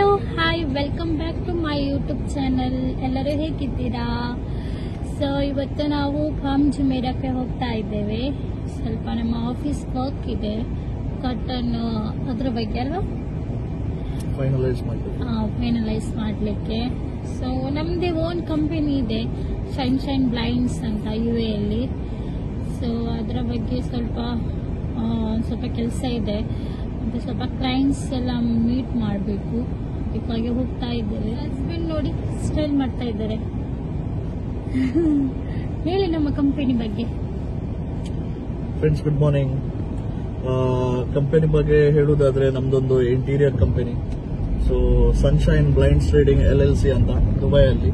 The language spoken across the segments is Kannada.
Hello hi welcome back to my YouTube channel. ಎಲ್ಲರೂ ಹೇಗಿದ್ದೀರಾ? ಸೊ ಇವತ್ತು ನಾವು ಫಾರ್ಮ್ ಜುಮೇರಾಕ್ಕೆ ಹೋಗ್ತಾ ಇದ್ದೇವೆ. ಸ್ವಲ್ಪ ನಮ್ಮ ಆಫೀಸ್ ವರ್ಕ್ ಇದೆ, ಕರ್ಟನ್ ಅದ್ರ ಬಗ್ಗೆ ಅಲ್ವಾ ಫೈನಲೈಸ್ ಮಾಡಲಿಕ್ಕೆ. ಸೊ ನಮ್ಮದೇ ಓನ್ ಕಂಪನಿ ಇದೆ, ಶೈನ್ ಬ್ಲೈಂಡ್ಸ್ ಅಂತ UAE ಅಲ್ಲಿ. ಸೊ ಅದರ ಬಗ್ಗೆ ಸ್ವಲ್ಪ ಕೆಲಸ ಇದೆ, ಮತ್ತೆ ಸ್ವಲ್ಪ ಕ್ಲೈಂಟ್ಸ್ ಎಲ್ಲ ಮೀಟ್ ಮಾಡಬೇಕು, ಅದಕ್ಕಾಗಿ ಹೋಗ್ತಾ ಇದ್ದೇವೆ. ಹಸ್ಬೆಂಡ್ ನೋಡಿ ಸ್ಟೈಲ್ ಮಾಡ್ತಾ ಇದ್ದಾರೆ. ಹೇಳಿ ನಮ್ಮ ಕಂಪನಿ ಬಗ್ಗೆ. Friends, good morning. ಕಂಪನಿ ಬಗ್ಗೆ ಹೇಳುವುದಾದ್ರೆ ನಮ್ದೊಂದು interior company. So sunshine blinds trading LLC ಅಂತ ದುಬೈಯಲ್ಲಿ.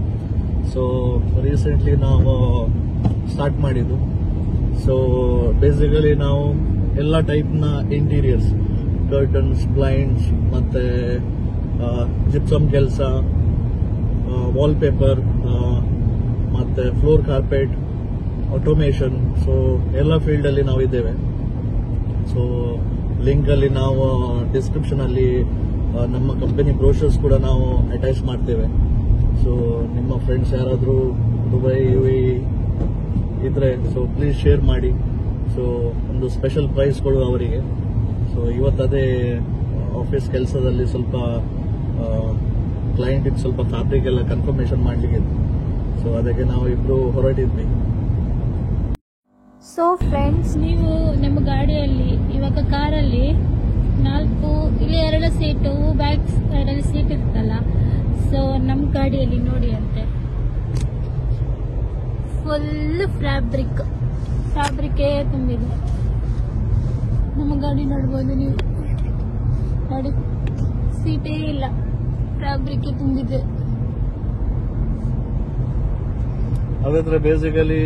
ಸೊ ರೀಸೆಂಟ್ಲಿ ನಾವು ಸ್ಟಾರ್ಟ್ ಮಾಡಿದ್ದು. ಸೊ ಬೇಸಿಕಲಿ ನಾವು ಎಲ್ಲ ಟೈಪ್ನ ಇಂಟೀರಿಯರ್ಸ್, ಕರ್ಟನ್ಸ್, ಬ್ಲೈಂಡ್ಸ್, ಮತ್ತೆ ಜಿಪ್ಸಮ್ ಕೆಲಸ, ವಾಲ್ಪೇಪರ್, ಮತ್ತೆ ಫ್ಲೋರ್ ಕಾರ್ಪೆಟ್, ಆಟೋಮೇಷನ್, ಸೊ ಎಲ್ಲ ಫೀಲ್ಡ್ ಅಲ್ಲಿ ನಾವು ಇದ್ದೇವೆ. ಸೊ ಲಿಂಕ್ ಅಲ್ಲಿ ನಾವು ಡಿಸ್ಕ್ರಿಪ್ಷನ್ ಅಲ್ಲಿ ನಮ್ಮ ಕಂಪನಿ ಬ್ರೋಷರ್ಸ್ ಕೂಡ ನಾವು ಅಟ್ಯಾಚ್ ಮಾಡ್ತೇವೆ. ಸೊ ನಿಮ್ಮ ಫ್ರೆಂಡ್ಸ್ ಯಾರಾದರೂ ದುಬೈ UAE ಇದ್ರೆ ಸೊ ಪ್ಲೀಸ್ ಶೇರ್ ಮಾಡಿ. ಸೊ ಒಂದು ಸ್ಪೆಷಲ್ ಪ್ರೈಸ್ ಕೊಡು ಅವರಿಗೆ. ಸೊ ಇವತ್ತದೇ ಆಫೀಸ್ ಕೆಲಸದಲ್ಲಿ ಸ್ವಲ್ಪ ಕ್ಲೈಂಟ್ ಸ್ವಲ್ಪ ಫ್ಯಾಬ್ರಿಕ್ ಎಲ್ಲ ಕನ್ಫರ್ಮೇಶನ್ ಮಾಡಲಿಕ್ಕೆ, ಸೊ ಅದಕ್ಕೆ ನಾವು ಇಬ್ರು ಹೊರಟಿದ್ವಿ. ಸೊ ಫ್ರೆಂಡ್ಸ್, ನೀವು ನಮ್ಮ ಗಾಡಿಯಲ್ಲಿ ಇವಾಗ ಕಾರಲ್ಲಿ 4 ಇಲ್ಲಿ 2 ಸೀಟು, ಬ್ಯಾಕ್ 2 ಸೀಟ್ ಇರ್ತಲ್ಲ. ಸೊ ನಮ್ಮ ಗಾಡಿಯಲ್ಲಿ ನೋಡಿ ಅಂತೆ ಫುಲ್ ಫ್ಯಾಬ್ರಿಕೇ ತುಂಬಿದೆ. ನಮ್ಮ ಗಾಡಿ ನೋಡ್ಬೋದು ನೀವು, ನೋಡಿ ಸೀಟೇ ಇಲ್ಲ, ಫ್ಯಾಬ್ರಿಕ್ ತುಂಬಿದೆ. ಹಾಗಾದ್ರೆ ಬೇಸಿಕಲಿ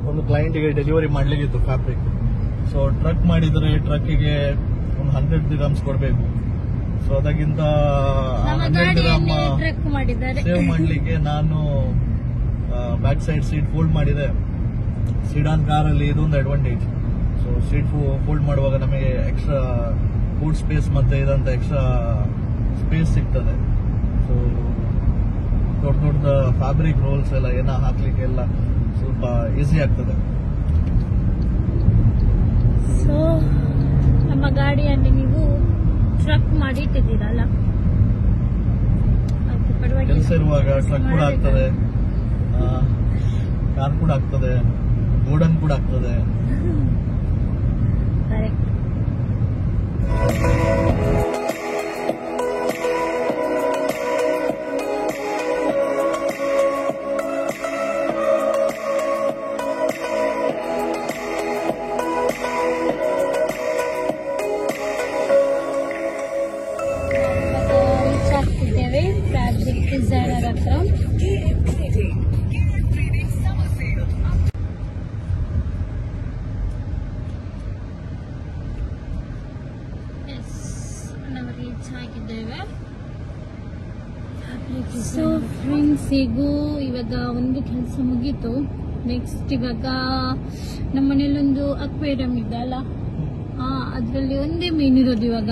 ಒಂದು ಕ್ಲೈಂಟ್ಗೆ ಡೆಲಿವರಿ ಮಾಡ್ಲಿಕ್ಕಿತ್ತು ಫ್ಯಾಬ್ರಿಕ್. ಸೊ ಟ್ರಕ್ ಮಾಡಿದ್ರೆ ಟ್ರಕ್ಕಿಗೆ ಒಂದು 100 dirhams ಕೊಡಬೇಕು. ಸೊ ಅದಕ್ಕಿಂತ 100 dirham ಸೇವ್ ಮಾಡ್ಲಿಕ್ಕೆ ನಾನು ಬ್ಯಾಕ್ ಸೈಡ್ ಸೀಟ್ ಫೋಲ್ಡ್ ಮಾಡಿದೆ. ಸಿಡಾನ್ ಕಾರಲ್ಲಿ ಇದೊಂದು ಅಡ್ವಾಂಟೇಜ್. ಸೊ ಸೀಟ್ ಫೋಲ್ಡ್ ಮಾಡುವಾಗ ನಮಗೆ ಎಕ್ಸ್ಟ್ರಾ ಬೂಟ್ ಸ್ಪೇಸ್ ಮತ್ತೆ ಇದಂತ ಎಕ್ಸ್ಟ್ರಾ ಸ್ಪೇಸ್ ಸಿಗ್ತದೆ. ಸೊ ದೊಡ್ಡ ಫ್ಯಾಬ್ರಿಕ್ ರೋಲ್ಸ್ ಎಲ್ಲ ಏನ ಹಾಕ್ಲಿಕ್ಕೆ ಎಲ್ಲ ಸ್ವಲ್ಪ ಈಸಿ ಆಗ್ತದೆ. ಸೊ ನಮ್ಮ ಗಾಡಿಯಲ್ಲಿ ನೀವು ಟ್ರಕ್ ಮಾಡಿ ಇಟ್ಟಿದ್ದೀರಲ್ಲ, ಕೆಲಸ ಇರುವಾಗ ಟ್ರಕ್ ಕೂಡ ಆಗ್ತದೆ, ಕಾರ್ ಕೂಡ ಆಗ್ತದೆ, ಗೋಡನ್ ಕೂಡ ಆಗ್ತದೆ. ಫ್ಯಾಬ್ರಿಕ್ ಡಿಸೈನರ್ ಹತ್ರ. ಸೊ ಫ್ರೆಂಡ್ಸ್, ಈಗೂ ಇವಾಗ ಒಂದು ಕೆಲಸ ಮುಗೀತು. ನೆಕ್ಸ್ಟ್ ಇವಾಗ ನಮ್ಮ ಮನೇಲೊಂದು ಅಕ್ವೇರಿಯಂ ಇದೆ ಅಲ್ಲ, ಅದ್ರಲ್ಲಿ ಒಂದೇ ಮೀನು ಇರೋದು. ಇವಾಗ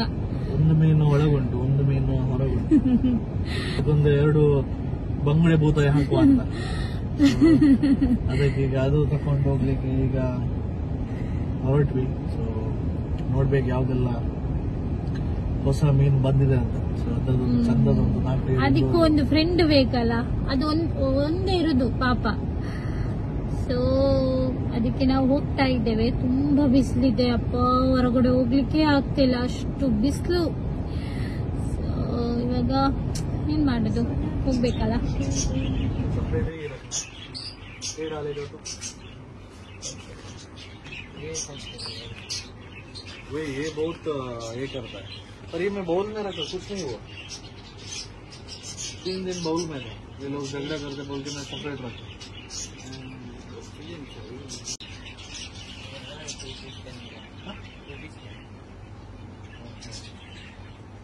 ಒಂದು ಮೀನು ಒಳಗುಂಟು, ಒಂದು ಮೀನು ಹೊರಗುಂಟು. ಅದೊಂದು 2 ಬಂಗುಡೆ ಭೂತಾಯಿ ಹಾಕುವ ಅಂತ. ಅದಕ್ಕೆ ಈಗ ಅದು ತಕೊಂಡು ಹೋಗ್ಲಿಕ್ಕೆ ಈಗ ಹೊರಟ್ವಿ. ಸೊ ನೋಡ್ಬೇಕು ಯಾವ್ದೆಲ್ಲ ಹೊಸ ಮೀನು ಬಂದಿದೆ ಅಂತ. ಸೊ ಅದೊಂದು ಚಂದದೊಂದು 4-5 ಅದಕ್ಕೂ ಒಂದು ಫ್ರೆಂಡ್ ಬೇಕಲ್ಲ, ಅದು ಒಂದೇ ಇರುದು ಪಾಪ. ಸೊ ಅದಕ್ಕೆ ನಾವು ಹೋಗ್ತಾ ಇದ್ದೇವೆ. ತುಂಬಾ ಬಿಸಿಲಿದೆ ಅಪ್ಪ, ಹೊರಗಡೆ ಹೋಗ್ಲಿಕ್ಕೆ ಆಗ್ತಿಲ್ಲ, ಅಷ್ಟು ಬಿಸಿಲು. ಸೊ ಇವಾಗ ಏನ್ ಮಾಡುದು, ಹೋಗ್ಬೇಕಲ್ಲ. ये बहुत ये करता है, पर ये मैं बाउल में रखा, कुछ नहीं हुआ. 3 दिन बाउल में था. ये लोग झगड़ा करते बोल के मैं सेपरेट रखा.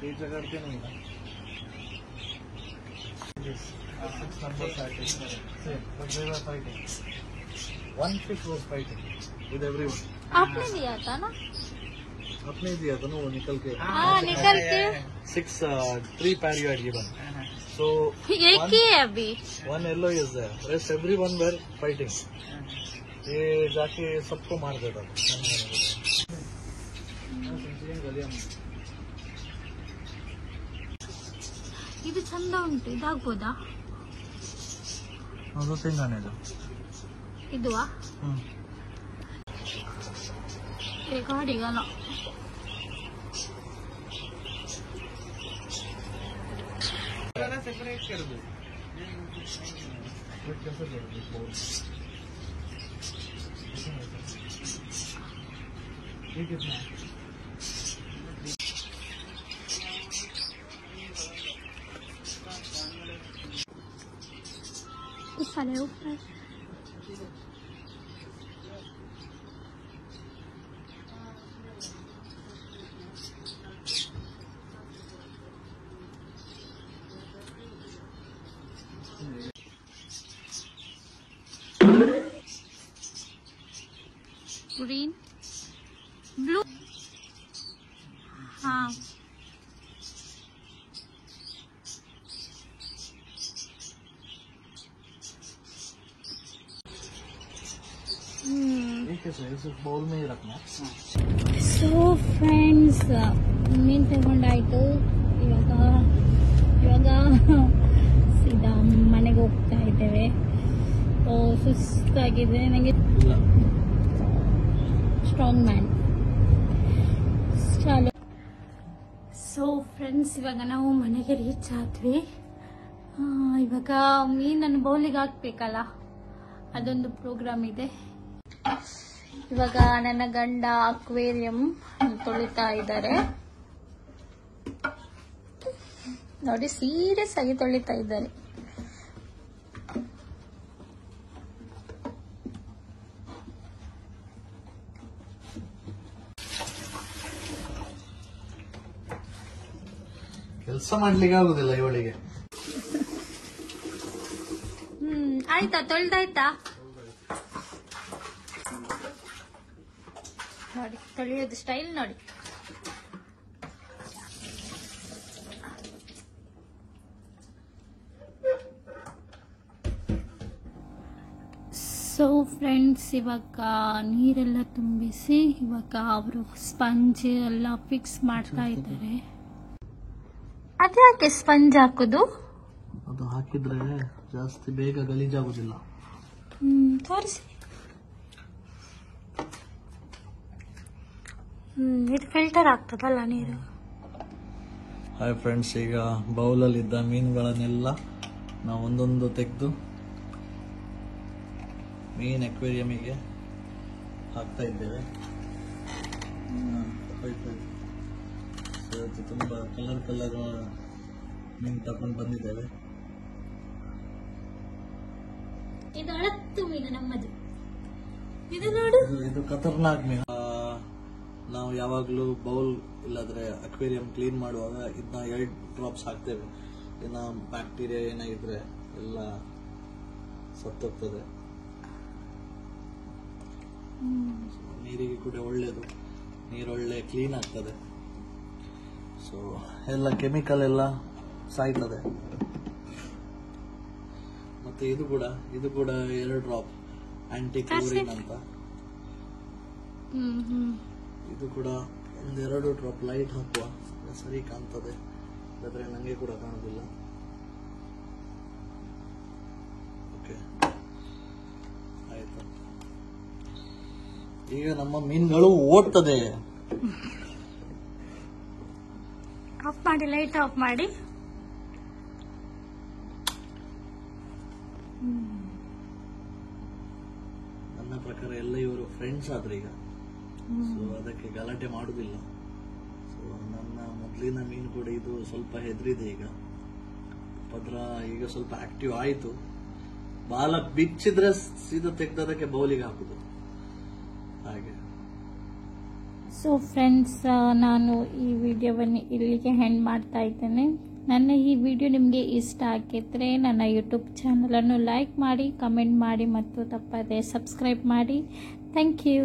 ये झगड़ते नहीं ना. 6 numbers fighting. Same, but they were fighting. One fish was fighting with everyone. आपने दिया था ना? अपने दिया था ना, वो निकल के. हाँ, निकल के 3 pair you had given. So एक ही है अभी. one yellow is there. Rest everyone were fighting. ये जाके सबको मार देता था. ಇದು ಚಂದ ಉಂಟು, ಇದಾಗ್ಬೋದಾ? ಅದು ತೆಂಗಾನೆ ಇದು. ಇದುವಾ? ಗಾಡಿಗಲ್ಲ. Fallait au frais. Green, blue. हाँ. ಬೌಲ್ ಮೇಲೆ ರಕ್ನ. ಸೊ ಫ್ರೆಂಡ್ಸ್, ಮೀನು ತಗೊಂಡಾಯ್ತು. ಇವಾಗ ಸೀದಾ ಮನೆಗೆ ಹೋಗ್ತಾ ಇದ್ದೇವೆ. ಸುಸ್ತಾಗಿದೆ ನನಗೆ. Strong man. ಚಾಲು. ಸೊ ಫ್ರೆಂಡ್ಸ್, ಇವಾಗ ನಾವು ಮನೆಗೆ ರೀಚ್ ಆದ್ವಿ. ಇವಾಗ ಮೀನನ್ನು ಬೌಲಿಗೆ ಹಾಕ್ಬೇಕಲ್ಲ, ಅದೊಂದು ಪ್ರೋಗ್ರಾಮ್ ಇದೆ. ಇವಾಗ ನನ್ನ ಗಂಡ ಅಕ್ವೇರಿಯಂ ತೊಳಿತಾ ಇದ್ದಾರೆ ನೋಡಿ, ಸೀರಿಯಸ್ ಆಗಿ ತೊಳಿತಾ ಇದ್ದಾರೆ. ಕೆಲಸ ಮಾಡ್ಲಿಕ್ಕೆ ಆಗುದಿಲ್ಲ ಇವಳಿಗೆ. ಆಯ್ತಾ? ತೊಳ್ದಾಯ್ತಾ? ನೋಡಿ ತೊಳೆಯೋದು ಸ್ಟೈಲ್ ನೋಡಿ. ಸೊ ಫ್ರೆಂಡ್ಸ್, ಇವಾಗ ನೀರೆಲ್ಲ ತುಂಬಿಸಿ ಇವಾಗ ಅವರು ಸ್ಪಂಜ್ ಎಲ್ಲ ಫಿಕ್ಸ್ ಮಾಡ್ತಾ ಇದ್ದಾರೆ. ಅದ್ಯಾಕೆ ಸ್ಪಂಜ್ ಹಾಕುದು? ಅದು ಹಾಕಿದ್ರೆ ಜಾಸ್ತಿ ಬೇಗ ಗಲೀಜಾಗುದಿಲ್ಲ. ತೋರಿಸಿ. ಇದು ಫಿಲ್ಟರ್ ಆಗ್ತದಲ್ಲ ನೀರು. ಹಾಯ್ ಫ್ರೆಂಡ್ಸ್, ಈಗ ಬೌಲಲ್ಲಿ ಇದ್ದ ಮೀನುಗಳನ್ನೆಲ್ಲ ನಾವು ಒಂದೊಂದು ತೆಗೆದು ಮೀನ್ ಅಕ್ವೇರಿಯಮಿಗೆ ಹಾಕ್ತಾ ಇದ್ದೇವೆ. ತುಂಬಾ ಕಲರ್ ಮೀನು ತಗೊಂಡು ಬಂದಿದ್ದೇವೆ. ಇದು ಅಳತ್ತು ಮೀನು ನಮ್ಮದು. ಇದು ನೋಡು, ಇದು ಖತರ್ನಾಕ್ ಮೀನು. ನಾವು ಯಾವಾಗಲೂ ಬೌಲ್ ಇಲ್ಲಾದ್ರೆ ಅಕ್ವೇರಿಯಂ ಕ್ಲೀನ್ ಮಾಡುವಾಗ ಇದನ್ನ 2 ಡ್ರಾಪ್ಸ್ ಹಾಕ್ತೇವೆ. ಇನ್ನ ಬ್ಯಾಕ್ಟೀರಿಯಾ ಏನಾಗಿದ್ರೆ ಎಲ್ಲ ಸತ್ತೋಗ್ತದೆ. ನೀರಿಗೆ ಕೂಡ ಒಳ್ಳೇದು, ನೀರು ಒಳ್ಳೆ ಕ್ಲೀನ್ ಆಗ್ತದೆ. ಸೊ ಎಲ್ಲ ಕೆಮಿಕಲ್ ಎಲ್ಲ ಸಾಯ್ತದೆ. ಮತ್ತೆ ಇದು ಕೂಡ 2 ಡ್ರಾಪ್ ಆಂಟಿ ಕ್ಲೋರಿನ್ ಅಂತ. ಇದು ಕೂಡ 1-2 ಡ್ರಾಪ್ ಲೈಟ್ ಹಾಕುವ, ಸರಿ ಕಾಣ್ತದೆ. ಇಲ್ಲದ್ರೆ ನಂಗೆ ಕೂಡ ಕಾಣುದಿಲ್ಲ. ಓಕೆ, ಆಯ್ತು. ಈಗ ನಮ್ಮ ಮೀನುಗಳು ಓಡ್ತದೆ. ಆಫ್ ಮಾಡಿ, ಲೈಟ್ ಆಫ್ ಮಾಡಿ. ನನ್ನ ಪ್ರಕಾರ ಎಲ್ಲ ಇವರು ಫ್ರೆಂಡ್ಸ್ ಆದ್ರೆ ಈಗ. ಸೊ ಅದಕ್ಕೆ ಗಲಾಟೆ ಮಾಡುದಿಲ್ಲ. ಸೊ ನನ್ನ ಮೊದಲಿನ ಮೀನು ಕೂಡ ಇದು ಸ್ವಲ್ಪ ಹೆದರಿದೆ. ಈಗ ಪದ್ರ ಈಗ ಸ್ವಲ್ಪ ಆಕ್ಟಿವ್ ಆಯಿತು. ಬಾಲ ಬಿಚ್ಚಿದ್ರೆ ಸೀದಾ ತೆಗ್ದದಕ್ಕೆ ಬೌಲಿಗೆ ಹಾಕುದು ಹಾಗೆ. ಸೊ ಫ್ರೆಂಡ್ಸ್, ನಾನು ಈ ವಿಡಿಯೋವನ್ನು ಇಲ್ಲಿಗೆ ಎಂಡ್ ಮಾಡ್ತಾ ಇದ್ದೇನೆ. ನನ್ನ ಈ ವಿಡಿಯೋ ನಿಮಗೆ ಇಷ್ಟ ಆಗಿದ್ರೆ ನನ್ನ ಯೂಟ್ಯೂಬ್ ಚಾನಲನ್ನು ಲೈಕ್ ಮಾಡಿ, ಕಮೆಂಟ್ ಮಾಡಿ ಮತ್ತು ತಪ್ಪದೆ ಸಬ್ಸ್ಕ್ರೈಬ್ ಮಾಡಿ. Thank you.